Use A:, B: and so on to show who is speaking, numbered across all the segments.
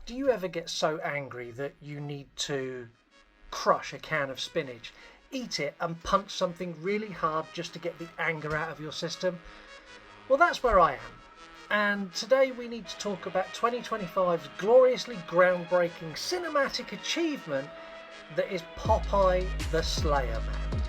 A: Do you ever get so angry that you need to crush a can of spinach, eat it and punch something really hard just to get the anger out of your system? Well, that's where I am. And today we need to talk about 2025's gloriously groundbreaking cinematic achievement that is Popeye The Slayer Man.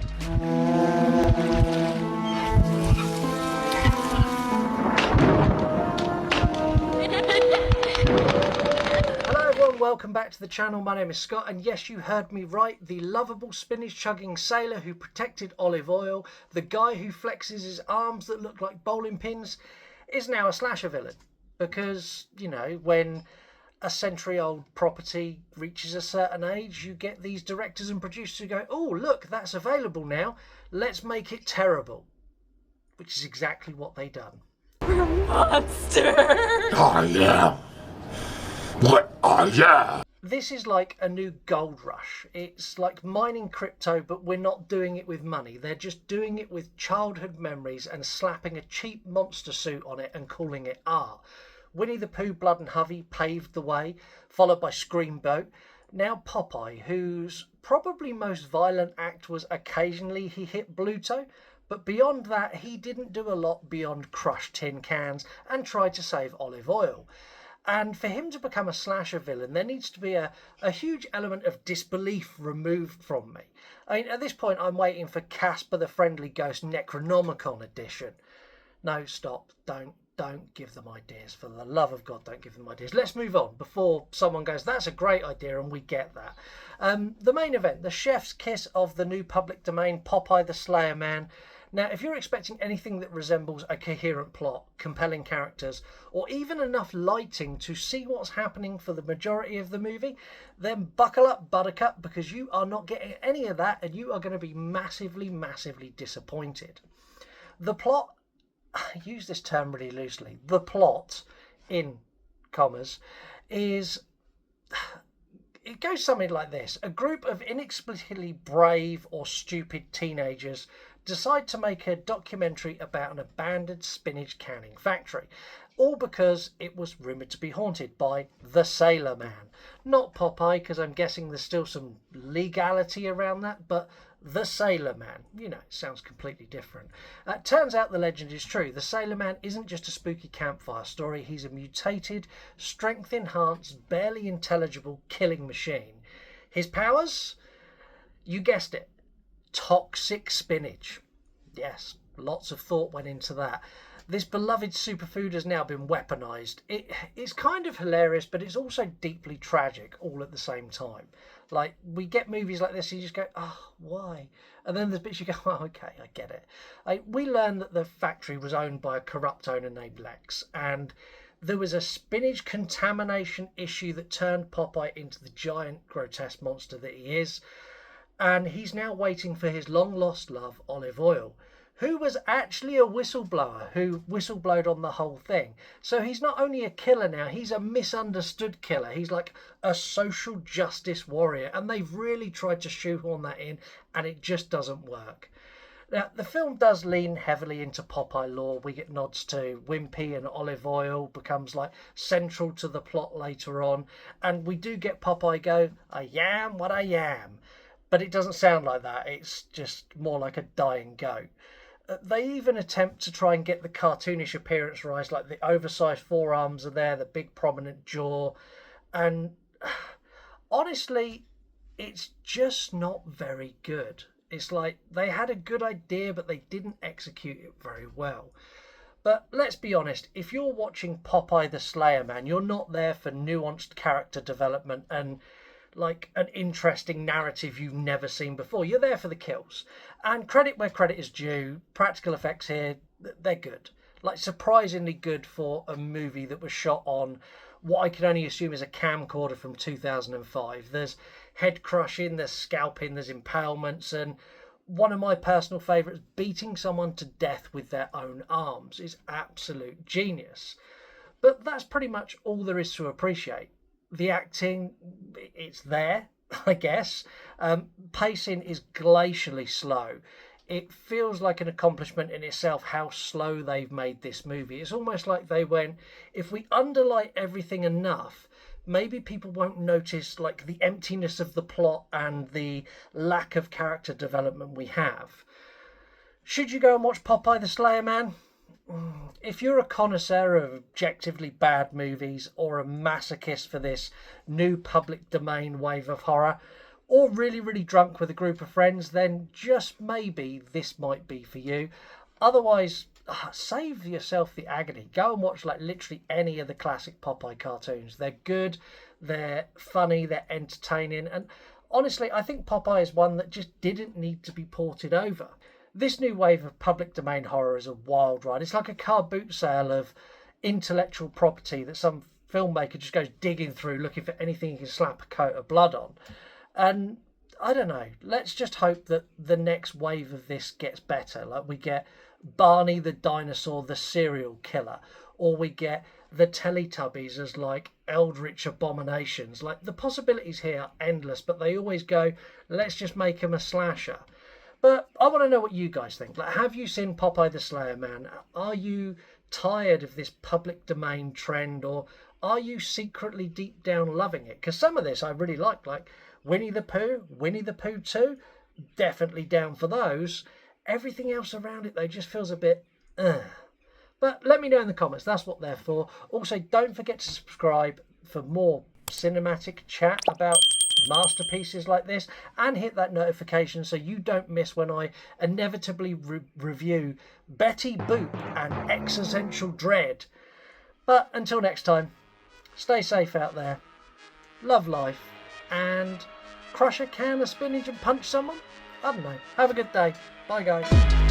A: Welcome back to the channel. My name is Scott, and yes, you heard me right. The lovable spinach chugging sailor who protected olive oil, the guy who flexes his arms that look like bowling pins, is now a slasher villain. Because, you know, when a century-old property reaches a certain age, you get these directors and producers who go, oh, look, that's available now. Let's make it terrible. Which is exactly what they done.
B: We're monsters!
C: Oh, yeah. What? Oh, yeah.
A: This is like a new gold rush. It's like mining crypto, but we're not doing it with money. They're just doing it with childhood memories and slapping a cheap monster suit on it and calling it art. Winnie the Pooh, Blood and Hovey paved the way, followed by Screamboat. Now Popeye, whose probably most violent act was occasionally he hit Bluto, but beyond that he didn't do a lot beyond crush tin cans and try to save olive oil. And for him to become a slasher villain, there needs to be a huge element of disbelief removed from me. I mean, at this point, I'm waiting for Casper the Friendly Ghost Necronomicon edition. No, stop. Don't give them ideas. For the love of God, don't give them ideas. Let's move on before someone goes, that's a great idea, and we get that. The main event, the chef's kiss of the new public domain, Popeye the Slayer Man. Now, if you're expecting anything that resembles a coherent plot, compelling characters, or even enough lighting to see what's happening for the majority of the movie, then buckle up, Buttercup, because you are not getting any of that, and you are going to be massively, massively disappointed. The plot, I use this term really loosely, the plot, in commas, is... It goes something like this. A group of inexplicably brave or stupid teenagers decide to make a documentary about an abandoned spinach canning factory, all because it was rumoured to be haunted by the Sailor Man. Not Popeye, because I'm guessing there's still some legality around that, but the Sailor Man. You know, it sounds completely different. Turns out the legend is true. The Sailor Man isn't just a spooky campfire story. He's a mutated, strength-enhanced, barely intelligible killing machine. His powers? You guessed it. Toxic spinach. Yes, lots of thought went into that. This beloved superfood has now been weaponized. It's kind of hilarious, but it's also deeply tragic all at the same time. Like, we get movies like this and you just go, oh, why? And then there's bits you go, oh, okay, I get it. We learn that the factory was owned by a corrupt owner named Lex, and there was a spinach contamination issue that turned Popeye into the giant, grotesque monster that he is. And he's now waiting for his long-lost love, Olive Oil, who was actually a whistleblower who whistleblowed on the whole thing. So he's not only a killer now, he's a misunderstood killer. He's like a social justice warrior, and they've really tried to shoehorn that in, and it just doesn't work. Now, the film does lean heavily into Popeye lore. We get nods to Wimpy, and Olive Oil becomes like central to the plot later on. And we do get Popeye go, I am what I am. But it doesn't sound like that. It's just more like a dying goat. They even attempt to try and get the cartoonish appearance right, like the oversized forearms are there, the big prominent jaw. And honestly, it's just not very good. It's like they had a good idea, but they didn't execute it very well. But let's be honest, if you're watching Popeye the Slayer Man, you're not there for nuanced character development and like an interesting narrative you've never seen before. You're there for the kills. And credit where credit is due. Practical effects here, they're good. Like, surprisingly good for a movie that was shot on what I can only assume is a camcorder from 2005. There's head crushing, there's scalping, there's impalements, and one of my personal favourites, beating someone to death with their own arms, is absolute genius. But that's pretty much all there is to appreciate. The acting, it's there, I guess. Pacing is glacially slow. It feels like an accomplishment in itself how slow they've made this movie. It's almost like they went, if we underlight everything enough, maybe people won't notice like the emptiness of the plot and the lack of character development we have. Should you go and watch Popeye the Slayer Man? If you're a connoisseur of objectively bad movies, or a masochist for this new public domain wave of horror, or really, really drunk with a group of friends, then just maybe this might be for you. Otherwise, save yourself the agony. Go and watch like literally any of the classic Popeye cartoons. They're good, they're funny, they're entertaining, and honestly, I think Popeye is one that just didn't need to be ported over. This new wave of public domain horror is a wild ride. It's like a car boot sale of intellectual property that some filmmaker just goes digging through looking for anything he can slap a coat of blood on. And I don't know, let's just hope that the next wave of this gets better. Like we get Barney the dinosaur, the serial killer, or we get the Teletubbies as like eldritch abominations. Like the possibilities here are endless, but they always go, let's just make him a slasher. But I want to know what you guys think. Like, have you seen Popeye the Slayer Man? Are you tired of this public domain trend, or are you secretly deep down loving it? Because some of this I really like Winnie the Pooh, Winnie the Pooh 2, definitely down for those. Everything else around it, though, just feels a bit, But let me know in the comments. That's what they're for. Also, don't forget to subscribe for more cinematic chat about masterpieces like this, and hit that notification so you don't miss when I inevitably review Betty Boop and Existential Dread. But until next time, stay safe out there, love life, and crush a can of spinach and punch someone? I don't know. Have a good day. Bye guys.